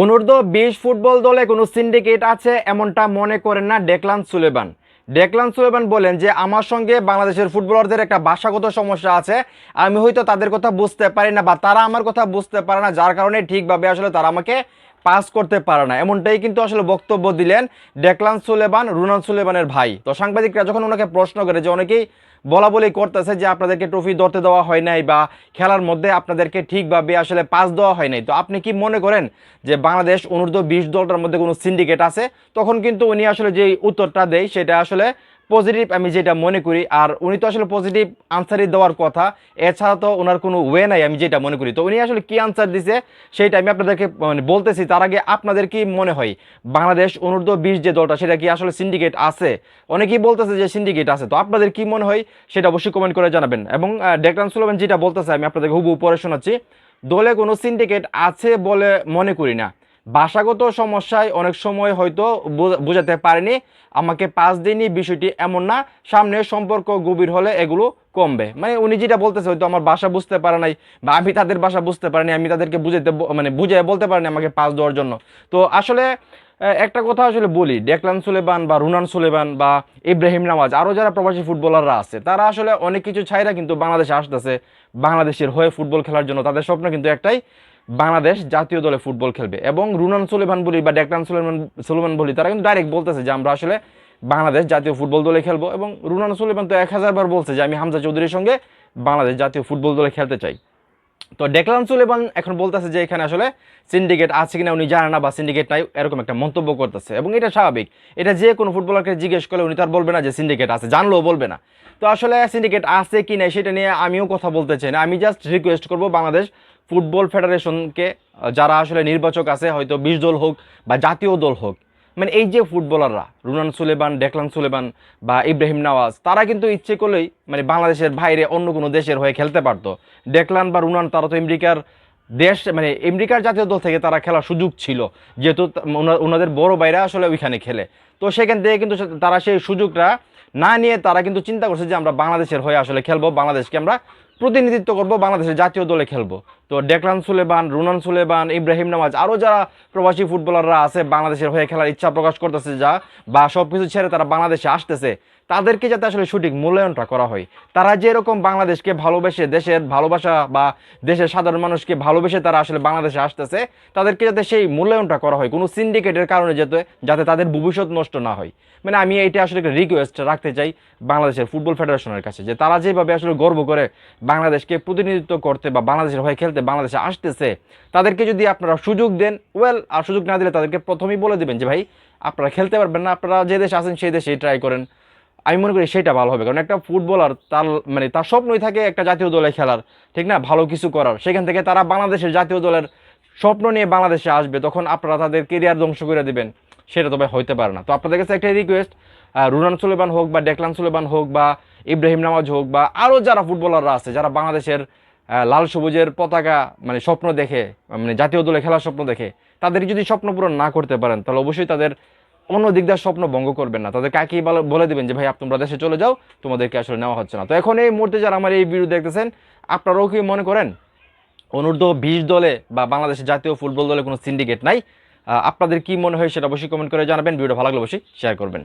অনূর্ধ্ব-20 football দলে কোনো syndicate আছে এমনটা মনে করেন না ডেকলান সুলেমান। ডেকলান সুলেমান বলেন যে আমার সঙ্গে বাংলাদেশের ফুটবলারদের একটা ভাষাগত সমস্যা আছে। আমি হয়তো তাদের কথা বুঝতে পারি না বা তারা আমার কথা বুঝতে পারে না, যার কারণে ঠিকভাবে আসলে তারা আমাকে পাস করতে পারে না। এমনটাই কিন্তু আসলে বক্তব্য দিলেন ডেকলান সুলেমান, রুনান সুলেমানের ভাই। তো সাংবাদিকরা যখন ওনাকে প্রশ্ন করে যে অনেকেই বলা বলি করতেছে যে আপনাদেরকে ট্রফি ধরতে দেওয়া হয় নাই বা খেলার মধ্যে আপনাদেরকে ঠিকভাবে আসলে পাস দেওয়া হয় নাই, তো আপনি কি মনে করেন যে বাংলাদেশ অনূর্ধ্ব-20 দলটার মধ্যে কোনো সিন্ডিকেট আছে? তখন কিন্তু উনি আসলে যে উত্তরটা দেয় সেটা আসলে পজিটিভ আমি যেটা মনে করি। আর উনি তো আসলে পজিটিভ আনসারই দেওয়ার কথা, এছাড়া তো ওনার কোনো ওয়ে নাই আমি যেটা মনে করি। তো উনি আসলে কি আনসার দিছে সেইটা আমি আপনাদেরকে বলতেছি। তার আগে আপনাদের কি মনে হয় বাংলাদেশ অনূর্ধ্ব-20 যে দলটা সেটা কি আসলে সিন্ডিকেট আছে? অনেকেই বলতেছে যে সিন্ডিকেট আছে, তো আপনাদের কি মনে হয় সেটা অবশ্যই কমেন্ট করে জানাবেন। এবং ডেকলান সুলেমান যেটা বলতেছে আমি আপনাদেরকে হুবহু পড়ে শোনাচ্ছি। দলে কোনো সিন্ডিকেট আছে বলে মনে করি না। ভাষাগত সমস্যায় অনেক সময় হয়তো বোঝাতে পারেনি, আমাকে পাস দেয়নি বিষয়টি এমন না, সামনে সম্পর্ক গভীর হলে এগুলো কমবে। মানে উনি যেটা বলতেছে হয়তো আমার ভাষা বুঝতে পারে নাই বা আমি তাদের ভাষা বুঝতে পারিনি, আমি তাদেরকে বুঝাইতে বুঝাই বলতে পারিনি আমাকে পাস দেওয়ার জন্য। তো আসলে একটা কথা আসলে বলি, ডেকলান সুলেমান বা রুনান সুলেমান বা ইব্রাহিম নামাজ আরও যারা প্রবাসী ফুটবলাররা আছে তারা আসলে অনেক কিছু ছাইরা কিন্তু বাংলাদেশে আসতেছে বাংলাদেশের হয়ে ফুটবল খেলার জন্য। তাদের স্বপ্ন কিন্তু একটাই, বাংলাদেশ জাতীয় দলে ফুটবল খেলবে। এবং রুনান সুলেমান বলি বা ডেকলান সুলেমান বলি, তারা কিন্তু ডাইরেক্ট বলতেছে যে আমরা আসলে বাংলাদেশ জাতীয় ফুটবল দলে খেলবো। এবং রুনান সুলেমান তো 1000 বার বলছে যে আমি হামজা চৌধুরীর সঙ্গে বাংলাদেশ জাতীয় ফুটবল দলে খেলতে চাই। তো ডেকলান সুলেমান এখন বলতেছে যে এখানে আসলে সিন্ডিকেট আছে কিনা উনি জানে না বা সিন্ডিকেট নাই, এরকম একটা মন্তব্য করতেছে। এবং এটা স্বাভাবিক, এটা যে কোনো ফুটবলারকে জিজ্ঞেস করলে উনি তার বলবে না যে সিন্ডিকেট আছে, জানলেও বলবে না। তো আসলে সিন্ডিকেট আছে কি নাই সেটা নিয়ে আমিও কথা বলতে চাই না। আমি জাস্ট রিকোয়েস্ট করব বাংলাদেশ ফুটবল ফেডারেশনকে, যারা আসলে নির্বাচক আছে হয়তো 20 দল হোক বা জাতীয় দল হোক, মানে এই যে ফুটবলাররা রুনান সুলেমান, ডেকলান সুলেমান বা ইব্রাহিম নওয়াজ, তারা কিন্তু ইচ্ছে করলেই মানে বাংলাদেশের বাইরে অন্য কোনো দেশের হয়ে খেলতে পারতো। ডেকলান বা রুনান তারা তো আমেরিকার দেশ মানে আমেরিকার জাতীয় দল থেকে তারা খেলার সুযোগ ছিল, যেহেতু ওনাদের বড় ভাইরা আসলে ওইখানে খেলে। তো সেখান থেকে কিন্তু তারা সেই সুযোগটা না নিয়ে তারা কিন্তু চিন্তা করছে যে আমরা বাংলাদেশের হয়ে আসলে খেলবো, বাংলাদেশকে আমরা প্রতিনিধিত্ব করবো, বাংলাদেশের জাতীয় দলে খেলবো। তো ডেকলান সুলেমান, রুনান সুলেমান, ইব্রাহিম নামাজ আরও যারা প্রবাসী ফুটবলাররা আছে বাংলাদেশের হয়ে খেলার ইচ্ছা প্রকাশ করতেছে যা বা সব কিছু ছেড়ে তারা বাংলাদেশে আসতেছে, তাদেরকে যাতে আসলে সঠিক মূল্যায়নটা করা হয়। তারা যেরকম বাংলাদেশকে ভালোবেসে, দেশের ভালোবাসা বা দেশের সাধারণ মানুষকে ভালোবেসে তারা আসলে বাংলাদেশে আসতেছে, তাদেরকে যাতে সেই মূল্যায়নটা করা হয় কোনো সিন্ডিকেটের কারণে, যাতে তাদের ভবিষ্যৎ নষ্ট না হয়। মানে আমি এইটা আসলে একটা রিকোয়েস্ট রাখতে চাই বাংলাদেশের ফুটবল ফেডারেশনের কাছে, যে তারা যেভাবে আসলে গর্ব করে বাংলাদেশকে প্রতিনিধিত্ব করতে বা বাংলাদেশের হয়ে খেলতে বাংলাদেশে আসতেছে, তাদেরকে যদি আপনারা সুযোগ দেন ওয়েল, আর সুযোগ না দিলে তাদেরকে প্রথমেই বলে দেবেন যে ভাই আপনারা খেলতে পারবেন না, আপনারা যে দেশে আছেন সেই দেশেই ট্রাই করেন। আমি মনে করি সেটা ভালো হবে, কারণ একটা ফুটবলার তার মানে তার স্বপ্নই থাকে একটা জাতীয় দলে খেলার, ঠিক না, ভালো কিছু করার। সেখান থেকে তারা বাংলাদেশের জাতীয় দলের স্বপ্ন নিয়ে বাংলাদেশে আসবে, তখন আপনারা তাদের কেরিয়ার ধ্বংস করে দিবেন, সেটা তবে হইতে পারে না। তো আপনাদের কাছে একটা রিকোয়েস্ট, রুনান সুলেমান হোক বা ডেকলান সুলেমান হোক বা ইব্রাহিম নামাজ হোক বা আরও যারা ফুটবলাররা আছে যারা বাংলাদেশের লাল সবুজের পতাকা মানে স্বপ্ন দেখে, মানে জাতীয় দলে খেলার স্বপ্ন দেখে, তাদের যদি স্বপ্ন পূরণ না করতে পারেন তাহলে অবশ্যই তাদের অন্য দিক দিয়ে স্বপ্ন ভঙ্গ করবেন না, তাদের কাকেই বলে দেবেন যে ভাই তোমরা দেশে চলে যাও, তোমাদেরকে আসলে নেওয়া হচ্ছে না। তো এখন এই মুহূর্তে যারা আমার এই ভিডিও দেখতেছেন, আপনারাও কি মনে করেন অনূর্ধ্ব-20 দলে বা বাংলাদেশের জাতীয় ফুটবল দলে কোনো সিন্ডিকেট নাই? আপনাদের কি মনে হয় সেটা অবশ্যই কমেন্ট করে জানাবেন। ভিডিওটা ভালো লাগলে অবশ্যই শেয়ার করবেন।